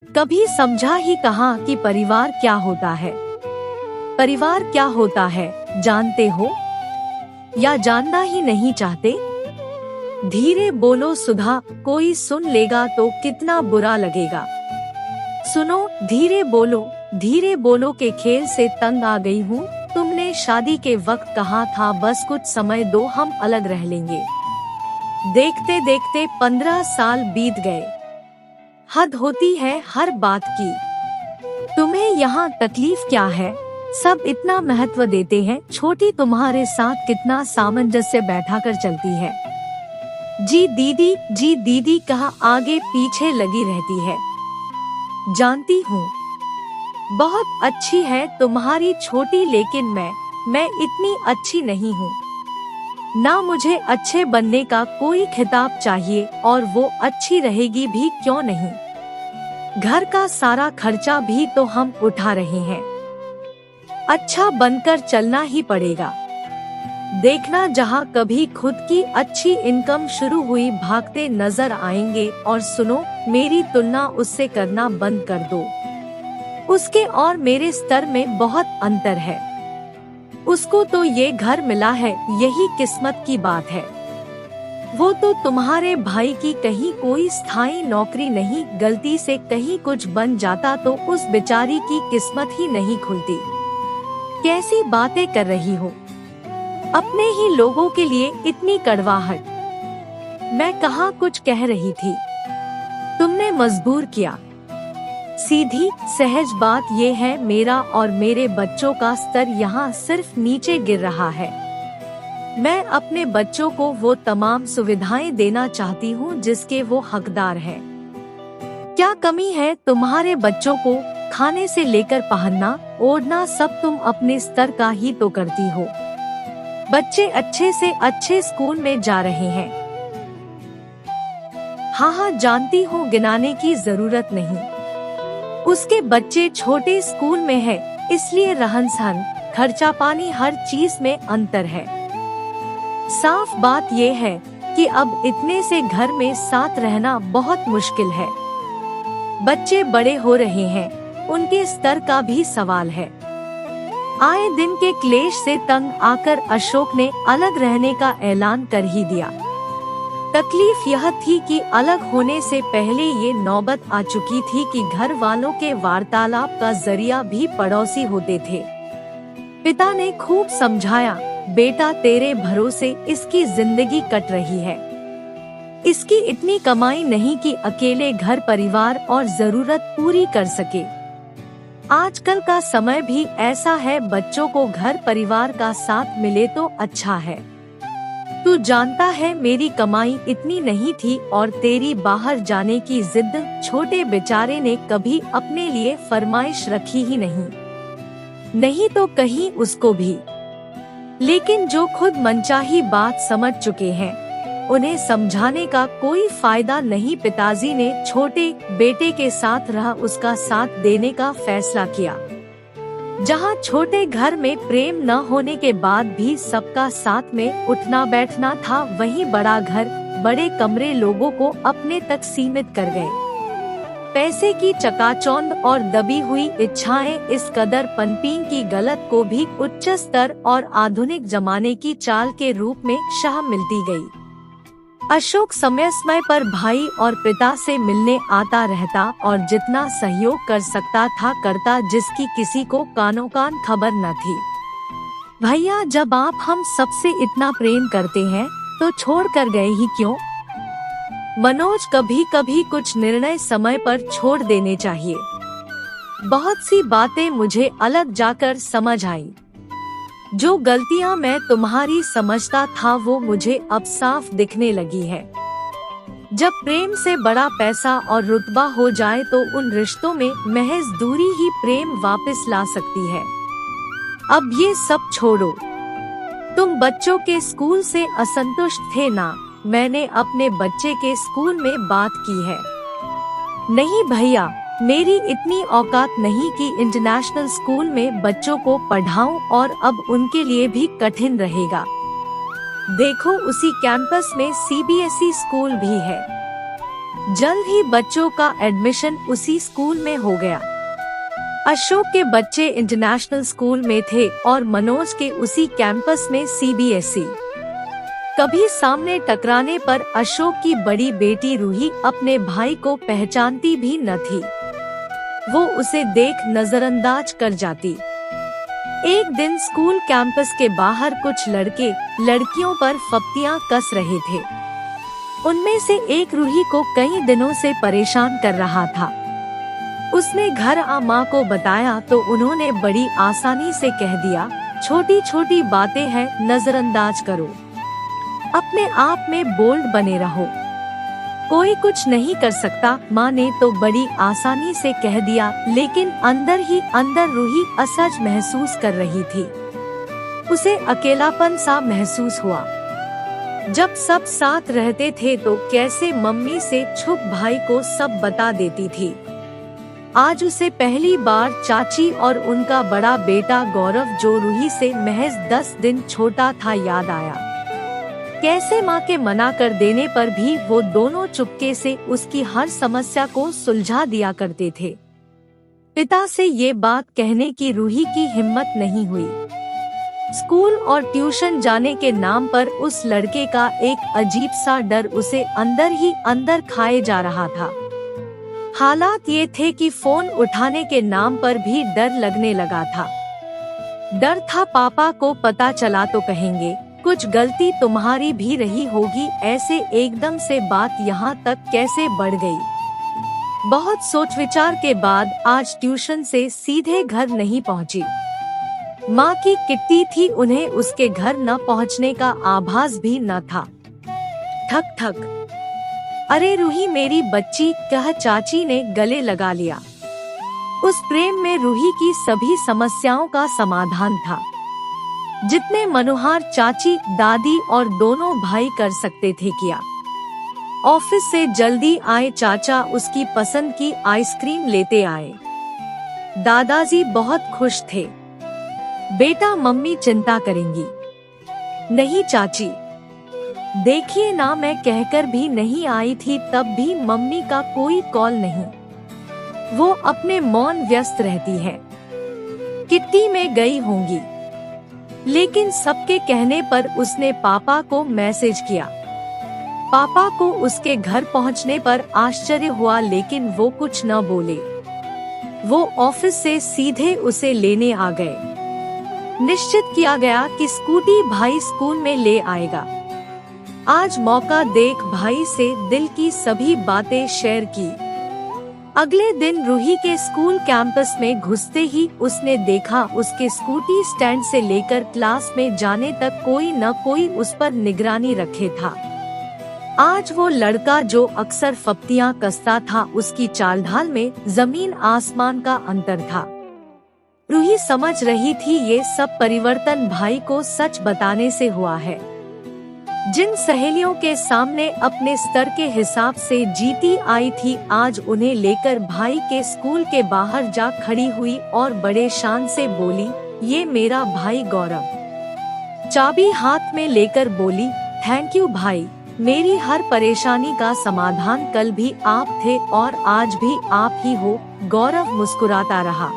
कभी समझा ही कहाँ कि परिवार क्या होता है। परिवार क्या होता है जानते हो या जानना ही नहीं चाहते? धीरे बोलो सुधा, कोई सुन लेगा तो कितना बुरा लगेगा। सुनो, धीरे बोलो के खेल से तंग आ गई हूँ। तुमने शादी के वक्त कहा था बस कुछ समय दो, हम अलग रह लेंगे। देखते देखते 15 साल बीत गए। हद होती है हर बात की। तुम्हें यहाँ तकलीफ क्या है? सब इतना महत्व देते हैं, छोटी तुम्हारे साथ कितना सामंजस्य बैठा कर चलती है। जी दीदी कहा आगे पीछे लगी रहती है। जानती हूँ बहुत अच्छी है तुम्हारी छोटी, लेकिन मैं इतनी अच्छी नहीं हूँ ना। मुझे अच्छे बनने का कोई खिताब चाहिए, और वो अच्छी रहेगी भी क्यों नहीं। घर का सारा खर्चा भी तो हम उठा रहे हैं। अच्छा बनकर चलना ही पड़ेगा। देखना जहाँ कभी खुद की अच्छी इनकम शुरू हुई भागते नजर आएंगे। और सुनो, मेरी तुलना उससे करना बंद कर दो। उसके और मेरे स्तर में बहुत अंतर है। उसको तो ये घर मिला है, यही किस्मत की बात है। वो तो तुम्हारे भाई की कहीं कोई स्थायी नौकरी नहीं, गलती से कहीं कुछ बन जाता तो उस बेचारी की किस्मत ही नहीं खुलती। कैसी बातें कर रही हो? अपने ही लोगों के लिए इतनी कड़वाहट। मैं कहाँ कुछ कह रही थी, तुमने मजबूर किया। सीधी सहज बात ये है, मेरा और मेरे बच्चों का स्तर यहाँ सिर्फ नीचे गिर रहा है। मैं अपने बच्चों को वो तमाम सुविधाएं देना चाहती हूँ जिसके वो हकदार हैं। क्या कमी है तुम्हारे बच्चों को? खाने से लेकर पहनना ओढ़ना सब तुम अपने स्तर का ही तो करती हो। बच्चे अच्छे से अच्छे स्कूल में जा रहे हैं। हाँ जानती हूँ, गिनाने की जरूरत नहीं। उसके बच्चे छोटे स्कूल में है, इसलिए रहन सहन खर्चा पानी हर चीज में अंतर है। साफ बात ये है कि अब इतने से घर में साथ रहना बहुत मुश्किल है। बच्चे बड़े हो रहे हैं, उनके स्तर का भी सवाल है। आए दिन के क्लेश से तंग आकर अशोक ने अलग रहने का ऐलान कर ही दिया। तकलीफ यह थी कि अलग होने से पहले ये नौबत आ चुकी थी कि घर वालों के वार्तालाप का जरिया भी पड़ोसी होते थे। पिता ने खूब समझाया, बेटा तेरे भरोसे इसकी जिंदगी कट रही है। इसकी इतनी कमाई नहीं कि अकेले घर परिवार और जरूरत पूरी कर सके। आजकल का समय भी ऐसा है, बच्चों को घर परिवार का साथ मिले तो अच्छा है। तू जानता है मेरी कमाई इतनी नहीं थी, और तेरी बाहर जाने की जिद छोटे बेचारे ने कभी अपने लिए फरमाइश रखी ही नहीं तो कहीं उसको भी। लेकिन जो खुद मनचाही बात समझ चुके हैं, उन्हें समझाने का कोई फायदा नहीं। पिताजी ने छोटे बेटे के साथ रह उसका साथ देने का फैसला किया। जहाँ छोटे घर में प्रेम न होने के बाद भी सबका साथ में उठना बैठना था, वहीं बड़ा घर बड़े कमरे लोगों को अपने तक सीमित कर गए। पैसे की चकाचौंध और दबी हुई इच्छाएं इस कदर पनपी की गलत को भी उच्च स्तर और आधुनिक जमाने की चाल के रूप में शाह मिलती गई। अशोक समय पर भाई और पिता से मिलने आता रहता और जितना सहयोग कर सकता था करता, जिसकी किसी को कानों कान खबर न थी। भैया, जब आप हम सबसे इतना प्रेम करते हैं तो छोड़ कर गए ही क्यों? मनोज, कभी कभी कुछ निर्णय समय पर छोड़ देने चाहिए। बहुत सी बातें मुझे अलग जाकर समझ आई। जो गलतियां मैं तुम्हारी समझता था वो मुझे अब साफ दिखने लगी है। जब प्रेम से बड़ा पैसा और रुतबा हो जाए तो उन रिश्तों में महज दूरी ही प्रेम वापस ला सकती है। अब ये सब छोड़ो। तुम बच्चों के स्कूल से असंतुष्ट थे ना? मैंने अपने बच्चे के स्कूल में बात की है। नहीं भैया, मेरी इतनी औकात नहीं कि इंटरनेशनल स्कूल में बच्चों को पढ़ाऊं, और अब उनके लिए भी कठिन रहेगा। देखो, उसी कैंपस में CBSE स्कूल भी है। जल्द ही बच्चों का एडमिशन उसी स्कूल में हो गया। अशोक के बच्चे इंटरनेशनल स्कूल में थे और मनोज के उसी कैंपस में सीबीएसई। कभी सामने टकराने पर अशोक की बड़ी बेटी रूही अपने भाई को पहचानती भी न थी। वो उसे देख नजरअंदाज कर जाती। एक दिन स्कूल कैंपस के बाहर कुछ लड़के लड़कियों पर फप्तियां कस रहे थे। उनमें से एक रूही को कई दिनों से परेशान कर रहा था। उसने घर आ माँ को बताया तो उन्होंने बड़ी आसानी से कह दिया, छोटी छोटी बातें हैं, नजरअंदाज करो, अपने आप में बोल्ड बने रहो, कोई कुछ नहीं कर सकता। माँ ने तो बड़ी आसानी से कह दिया, लेकिन अंदर ही अंदर रूही असहज महसूस कर रही थी। उसे अकेलापन सा महसूस हुआ। जब सब साथ रहते थे तो कैसे मम्मी से छुप भाई को सब बता देती थी। आज उसे पहली बार चाची और उनका बड़ा बेटा गौरव, जो रूही से महज 10 दिन छोटा था, याद आया। कैसे माँ के मना कर देने पर भी वो दोनों चुपके से उसकी हर समस्या को सुलझा दिया करते थे। पिता से ये बात कहने की रूही की हिम्मत नहीं हुई। स्कूल और ट्यूशन जाने के नाम पर उस लड़के का एक अजीब सा डर उसे अंदर ही अंदर खाए जा रहा था। हालात ये थे कि फोन उठाने के नाम पर भी डर लगने लगा था। डर था पापा को पता चला तो कहेंगे कुछ गलती तुम्हारी भी रही होगी। ऐसे एकदम से बात यहाँ तक कैसे बढ़ गई। बहुत सोच विचार के बाद आज ट्यूशन से सीधे घर नहीं पहुँची। माँ की किट्टी थी, उन्हें उसके घर न पहुँचने का आभास भी न था। ठक ठक, अरे रूही मेरी बच्ची, कह चाची ने गले लगा लिया। उस प्रेम में रूही की सभी समस्याओं का समाधान था, जितने मनोहर चाची, दादी और दोनों भाई कर सकते थे किया। ऑफिस से जल्दी आए चाचा उसकी पसंद की आइसक्रीम लेते आए। दादाजी बहुत खुश थे। बेटा मम्मी चिंता करेंगी। नहीं चाची, देखिए ना, मैं कहकर भी नहीं आई थी, तब भी मम्मी का कोई कॉल नहीं। वो अपने मौन व्यस्त रहती है, किट्टी में गई होंगी। लेकिन सबके कहने पर उसने पापा को मैसेज किया। पापा को उसके घर पहुंचने पर आश्चर्य हुआ, लेकिन वो कुछ न बोले। वो ऑफिस से सीधे उसे लेने आ गए। निश्चित किया गया कि स्कूटी भाई स्कूल में ले आएगा। आज मौका देख भाई से दिल की सभी बातें शेयर की। अगले दिन रूही के स्कूल कैंपस में घुसते ही उसने देखा उसके स्कूटी स्टैंड से लेकर क्लास में जाने तक कोई न कोई उस पर निगरानी रखे था। आज वो लड़का जो अक्सर फप्तियां कसता था, उसकी चालढाल में जमीन आसमान का अंतर था। रूही समझ रही थी ये सब परिवर्तन भाई को सच बताने से हुआ है। जिन सहेलियों के सामने अपने स्तर के हिसाब से जीती आई थी, आज उन्हें लेकर भाई के स्कूल के बाहर जा खड़ी हुई और बड़े शान से बोली, ये मेरा भाई गौरव। चाबी हाथ में लेकर बोली, थैंक यू भाई, मेरी हर परेशानी का समाधान कल भी आप थे और आज भी आप ही हो। गौरव मुस्कुराता रहा।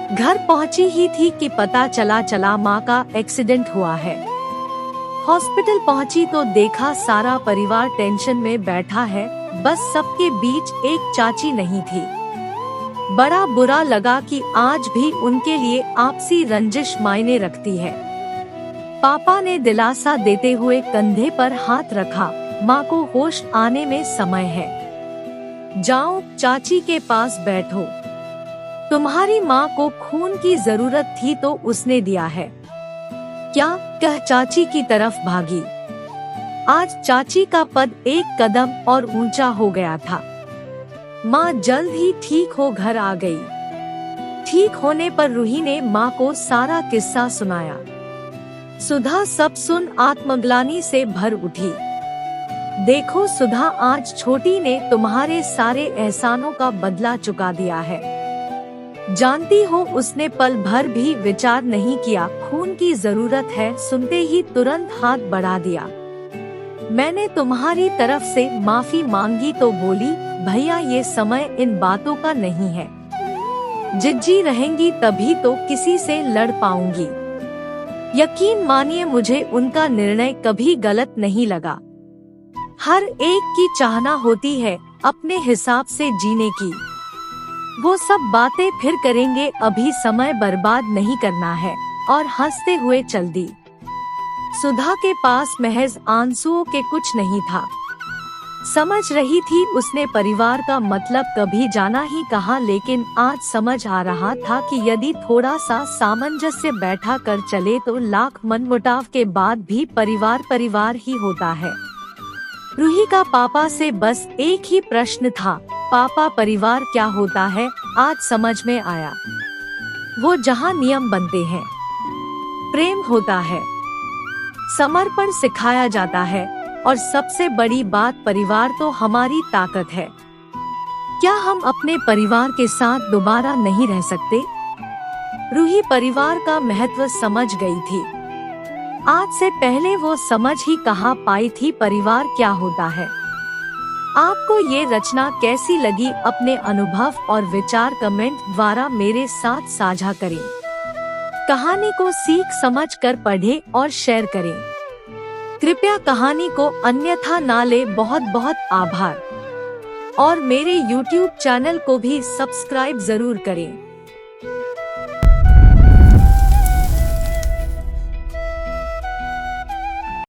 घर पहुंची ही थी कि पता चला माँ का एक्सीडेंट हुआ है। हॉस्पिटल पहुंची तो देखा सारा परिवार टेंशन में बैठा है, बस सबके बीच एक चाची नहीं थी। बड़ा बुरा लगा कि आज भी उनके लिए आपसी रंजिश मायने रखती है। पापा ने दिलासा देते हुए कंधे पर हाथ रखा, माँ को होश आने में समय है, जाओ चाची के पास बैठो। तुम्हारी माँ को खून की जरूरत थी तो उसने दिया है। क्या कह चाची की तरफ भागी। आज चाची का पद एक कदम और ऊंचा हो गया था। माँ जल्द ही ठीक हो घर आ गई। ठीक होने पर रूही ने माँ को सारा किस्सा सुनाया। सुधा सब सुन आत्मग्लानि से भर उठी। देखो सुधा, आज छोटी ने तुम्हारे सारे एहसानों का बदला चुका दिया है। जानती हो उसने पल भर भी विचार नहीं किया, खून की जरूरत है सुनते ही तुरंत हाथ बढ़ा दिया। मैंने तुम्हारी तरफ से माफी मांगी तो बोली, भैया ये समय इन बातों का नहीं है। जिद्दी रहेंगी तभी तो किसी से लड़ पाऊंगी। यकीन मानिए मुझे उनका निर्णय कभी गलत नहीं लगा। हर एक की चाहना होती है अपने हिसाब से जीने की। वो सब बातें फिर करेंगे, अभी समय बर्बाद नहीं करना है। और हंसते हुए चल दी। सुधा के पास महज आंसुओं के कुछ नहीं था। समझ रही थी उसने परिवार का मतलब कभी जाना ही कहा, लेकिन आज समझ आ रहा था कि यदि थोड़ा सा सामंजस्य बैठा कर चले तो लाख मनमुटाव के बाद भी परिवार परिवार ही होता है। रूही का पापा से बस एक ही प्रश्न था, पापा परिवार क्या होता है? आज समझ में आया। वो जहाँ नियम बनते हैं, प्रेम होता है, समर्पण सिखाया जाता है, और सबसे बड़ी बात परिवार तो हमारी ताकत है। क्या हम अपने परिवार के साथ दोबारा नहीं रह सकते? रूही परिवार का महत्व समझ गई थी। आज से पहले वो समझ ही कहाँ पाई थी परिवार क्या होता है। आपको ये रचना कैसी लगी? अपने अनुभव और विचार कमेंट द्वारा मेरे साथ साझा करें। कहानी को सीख समझ कर पढ़ें और शेयर करें। कृपया कहानी को अन्यथा ना ले। बहुत बहुत आभार। और मेरे YouTube चैनल को भी सब्सक्राइब जरूर करें।